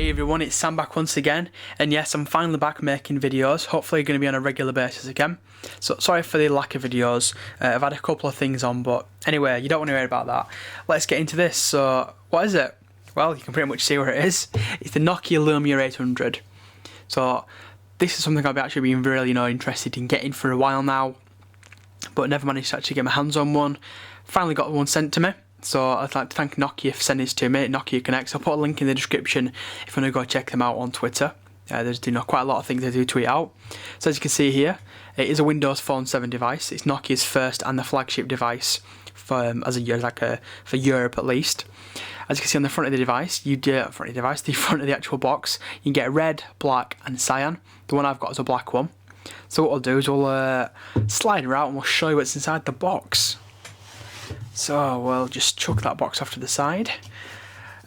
Hey everyone, it's Sam back once again, and yes, I'm finally back making videos, hopefully going to be on a regular basis again. So sorry for the lack of videos, I've had a couple of things on, but anyway, you don't want to hear about that. Let's get into this. So, what is it? Well, you can pretty much see where it is. It's the Nokia Lumia 800. So, this is something I've actually been really interested in getting for a while now, but never managed to actually get my hands on one. Finally got one sent to me. So I'd like to thank Nokia for sending this to me, Nokia Connects. I'll put a link in the description if you want to go check them out on Twitter. There's quite a lot of things they do tweet out. So as you can see here, it is a Windows Phone 7 device. It's Nokia's first and the flagship device for for Europe at least. As you can see on the front of the device, the front of the actual box, you can get red, black and cyan. The one I've got is a black one. So what we'll do is we'll slide her out and we'll show you what's inside the box. So we'll just chuck that box off to the side,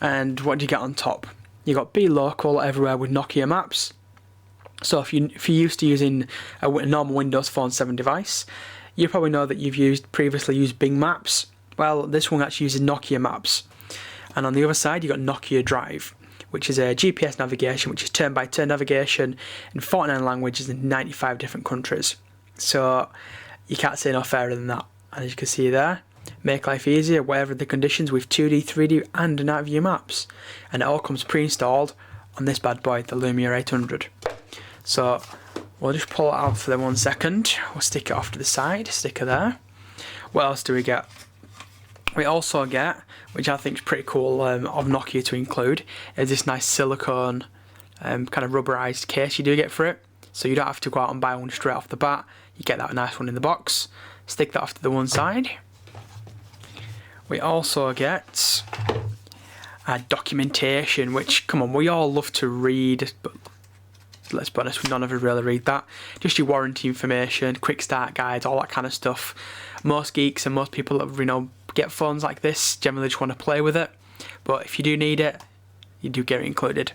and what do you get on top? You got Be Local everywhere with Nokia Maps. So if you're used to using a normal Windows Phone 7 device, you probably know that you've previously used Bing Maps. Well, this one actually uses Nokia Maps, and on the other side you got Nokia Drive, which is a GPS navigation, which is turn-by-turn navigation in 49 languages in 95 different countries. So you can't say no fairer than that. And as you can see there, make life easier wherever the conditions with 2D, 3D and night view maps, and it all comes pre-installed on this bad boy, the Lumia 800. So we'll just pull it out for 1 second. We'll stick it off to the side, sticker there. What else do we get? We also get, which I think is pretty cool of Nokia to include, is this nice silicone kind of rubberized case you do get for it. So you don't have to go out and buy one straight off the bat. You get that nice one in the box. Stick that off to the one side. We also get documentation, which, come on, we all love to read, but let's be honest, none of us really read that. Just your warranty information, quick start guides, all that kind of stuff. Most geeks and most people that get phones like this generally just want to play with it, but if you do need it, you do get it included.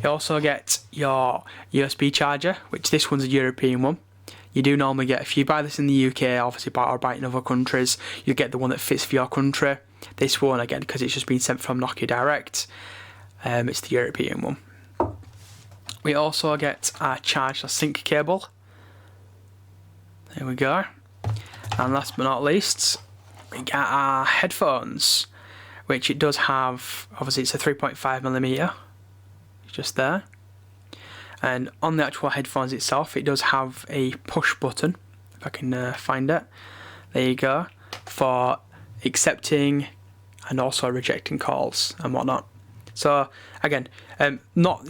You also get your USB charger, which this one's a European one. You do normally get, if you buy this in the UK, obviously or buy it in other countries, you get the one that fits for your country. This one, again, because it's just been sent from Nokia Direct, it's the European one. We also get our charge sync cable. There we go. And last but not least, we get our headphones, which it does have, obviously it's a 3.5mm, just there. And on the actual headphones itself, it does have a push button, if I can find it. There you go, for accepting and also rejecting calls and whatnot. So again, not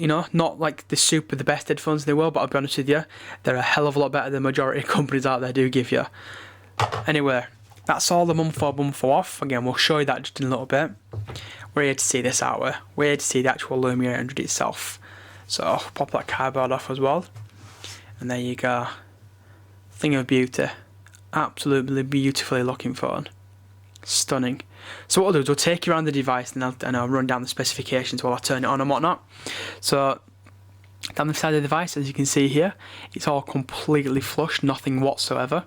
like the best headphones in the world, but I'll be honest with you, they're a hell of a lot better than the majority of companies out there do give you. Anyway, that's all the mum4 off. Again, we'll show you that just in a little bit. We're here to see this out. We're here to see the actual Lumia 800 itself. So I'll pop that cardboard off as well, and there you go. Thing of beauty, absolutely beautifully looking phone, stunning. So what we'll do is we'll take you around the device, and I'll run down the specifications while I turn it on and whatnot. So down the side of the device, as you can see here, it's all completely flush, nothing whatsoever.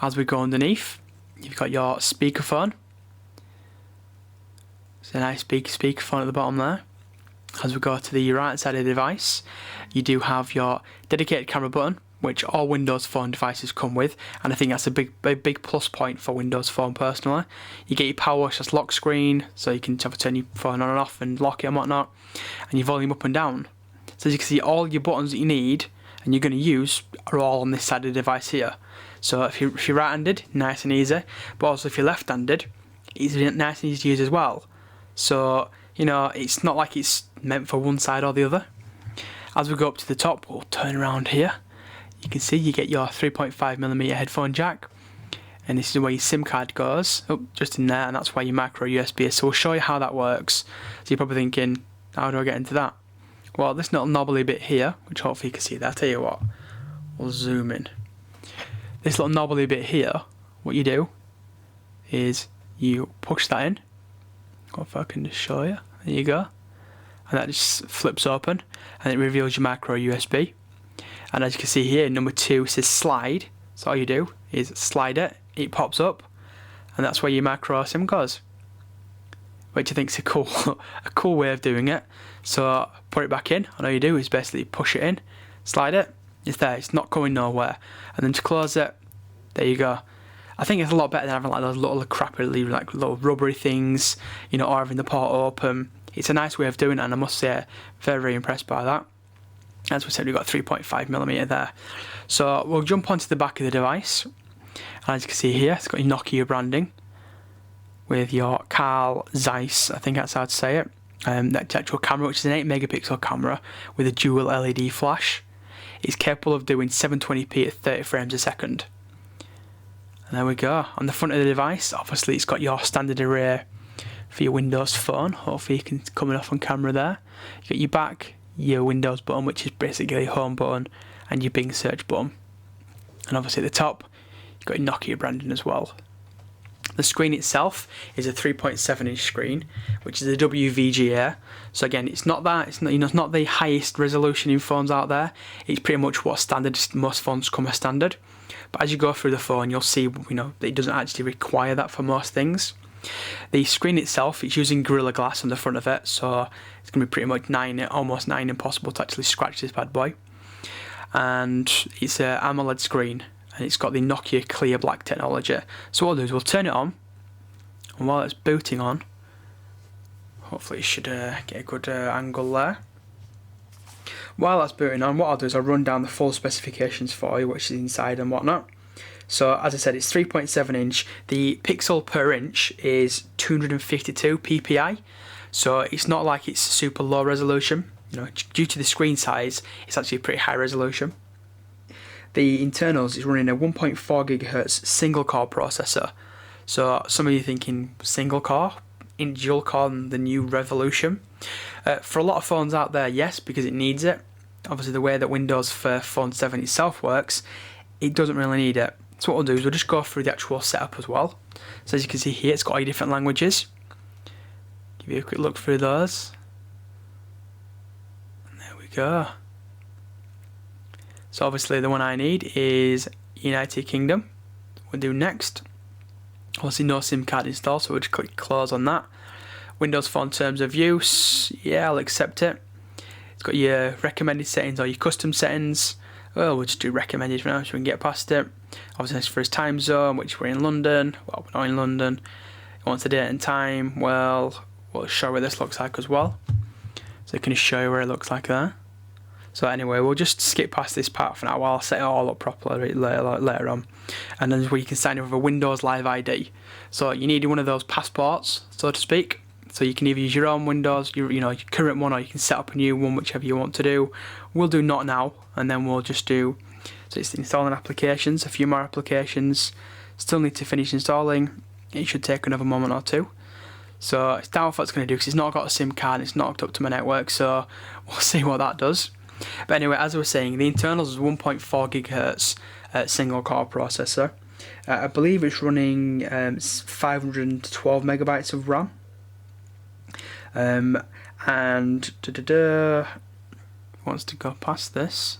As we go underneath, you've got your speakerphone. It's a nice big speakerphone at the bottom there. As we go to the right side of the device, you do have your dedicated camera button, which all Windows Phone devices come with, and I think that's a big plus point for Windows Phone personally. You get your power just lock screen, so you can turn your phone on and off and lock it and whatnot, and your volume up and down. So as you can see, all your buttons that you need and you're going to use are all on this side of the device here. So if you're right-handed, nice and easy, but also if you're left-handed, it's nice and easy to use as well. So it's not like it's meant for one side or the other. As we go up to the top, we'll turn around here. You can see you get your 3.5mm headphone jack, and this is where your SIM card goes, just in there, and that's where your micro USB is. So we'll show you how that works. So you're probably thinking, how do I get into that? Well, this little knobbly bit here, which hopefully you can see there, I'll tell you what, we'll zoom in. This little knobbly bit here, what you do is you push that in. If I can just show you, there you go, and that just flips open and it reveals your micro USB. And as you can see here, number 2 says slide, so all you do is slide it, it pops up, and that's where your micro SIM goes. which I think is a cool way of doing it. So put it back in, and all you do is basically push it in, slide it, it's there, it's not going nowhere. And then to close it, there you go. I think it's a lot better than having like those little crappy, like little rubbery things, you know, or having the port open. It's a nice way of doing it, and I must say, very, very impressed by that. As we said, we've got 3.5mm there. So we'll jump onto the back of the device. And as you can see here, it's got your Nokia branding with your Carl Zeiss, I think that's how to say it. The actual camera, which is an 8-megapixel camera with a dual LED flash. It's capable of doing 720p at 30 frames a second. And there we go. On the front of the device, obviously it's got your standard array for your Windows Phone. Hopefully you can coming off on camera there. You got your back, your Windows button, which is basically your home button, and your Bing search button. And obviously at the top, you've got your Nokia branding as well. The screen itself is a 3.7-inch screen, which is a WVGA. So again, it's not the highest resolution in phones out there. It's pretty much what standard most phones come as standard. But as you go through the phone, you'll see, that it doesn't actually require that for most things. The screen itself, it's using Gorilla Glass on the front of it, so it's going to be pretty much almost nigh impossible to actually scratch this bad boy. And it's an AMOLED screen, and it's got the Nokia Clear Black technology. So what we'll do is we'll turn it on, and while it's booting on, hopefully it should get a good angle there. While that's booting on, what I'll do is I'll run down the full specifications for you, which is inside and whatnot. So as I said, it's 3.7 inch. The pixel per inch is 252 ppi. So it's not like it's super low resolution. Due to the screen size, it's actually a pretty high resolution. The internals is running a 1.4 GHz single core processor. So some of you thinking single core, in dual core, the new revolution. For a lot of phones out there, yes, because it needs it. Obviously, the way that Windows for Phone 7 itself works, it doesn't really need it. So what we'll do is we'll just go through the actual setup as well. So as you can see here, it's got all your different languages. Give you a quick look through those. And there we go. So obviously the one I need is United Kingdom. We'll do next. Obviously no SIM card installed, so we'll just click close on that. Windows Phone terms of use, yeah, I'll accept it. It's got your recommended settings or your custom settings. Well, we'll just do recommended for now so we can get past it. Obviously it's for his time zone, which we're in London. Well, we're not in London. He wants the date and time. Well, we'll show what this looks like as well. So I can just show you where it looks like there. So anyway, we'll just skip past this part for now while I'll set it all up properly later on. And then where you can sign up with a Windows Live ID. So you need one of those passports, so to speak. So you can either use your own Windows, your current one, or you can set up a new one, whichever you want to do. We'll do not now, and then we'll just do, so it's installing applications, a few more applications. Still need to finish installing. It should take another moment or two. So it's doubtful what it's going to do because it's not got a SIM card, it's not hooked up to my network, so we'll see what that does. But anyway, as I was saying, the internals is 1.4 GHz single core processor. I believe it's running 512 megabytes of RAM. And wants to go past this.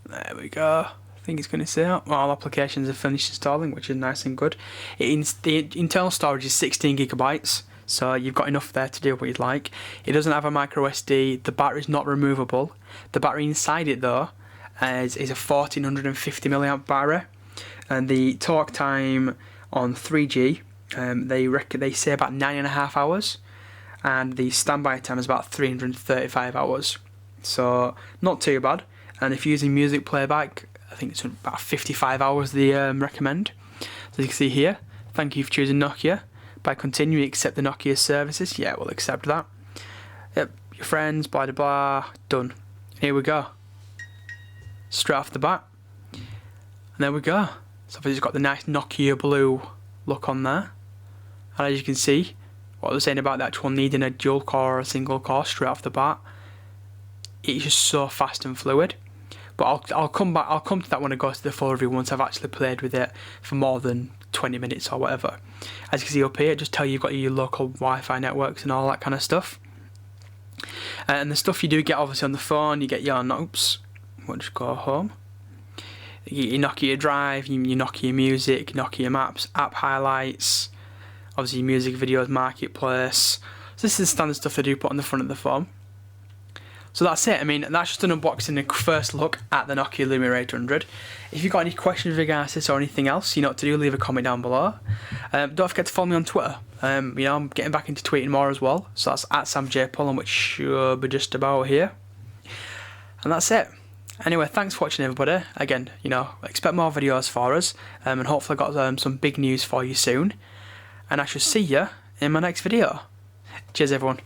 There we go. I think it's going to say all applications are finished installing, which is nice and good. The internal storage is 16 gigabytes, so you've got enough there to do what you'd like. It doesn't have a micro SD. The battery's not removable. The battery inside it though is a 1450 milliamp battery, and the talk time on 3G they say about 9.5 hours, and the standby time is about 335 hours. So not too bad. And if you're using music playback, I think it's about 55 hours they recommend. So you can see here, thank you for choosing Nokia. By continuing, accept the Nokia services. Yeah, we'll accept that. Yep, your friends, blah, blah, blah, done. Here we go. Straight off the bat. And there we go. So I've just got the nice Nokia blue look on there. And as you can see, what I was saying about the actual needing a dual core or a single core straight off the bat, it's just so fast and fluid. But I'll come to that when I go to the full review once I've actually played with it for more than 20 minutes or whatever. As you can see up here, just tell you've got your local Wi-Fi networks and all that kind of stuff. And the stuff you do get obviously on the phone, you get your we'll just go home. You get your Nokia Drive, your Nokia Music, Nokia Maps, app highlights, obviously music videos, marketplace. So this is the standard stuff they do put on the front of the phone. So that's it. I mean, that's just an unboxing and first look at the Nokia Lumia 800. If you've got any questions with regards to this or anything else, you know what to do, leave a comment down below. Don't forget to follow me on Twitter. You know, I'm getting back into tweeting more as well. So that's at samjpullen, which should be just about here. And that's it. Anyway, thanks for watching, everybody. Again, you know, expect more videos for us. And hopefully I've got some big news for you soon. And I shall see you in my next video. Cheers, everyone.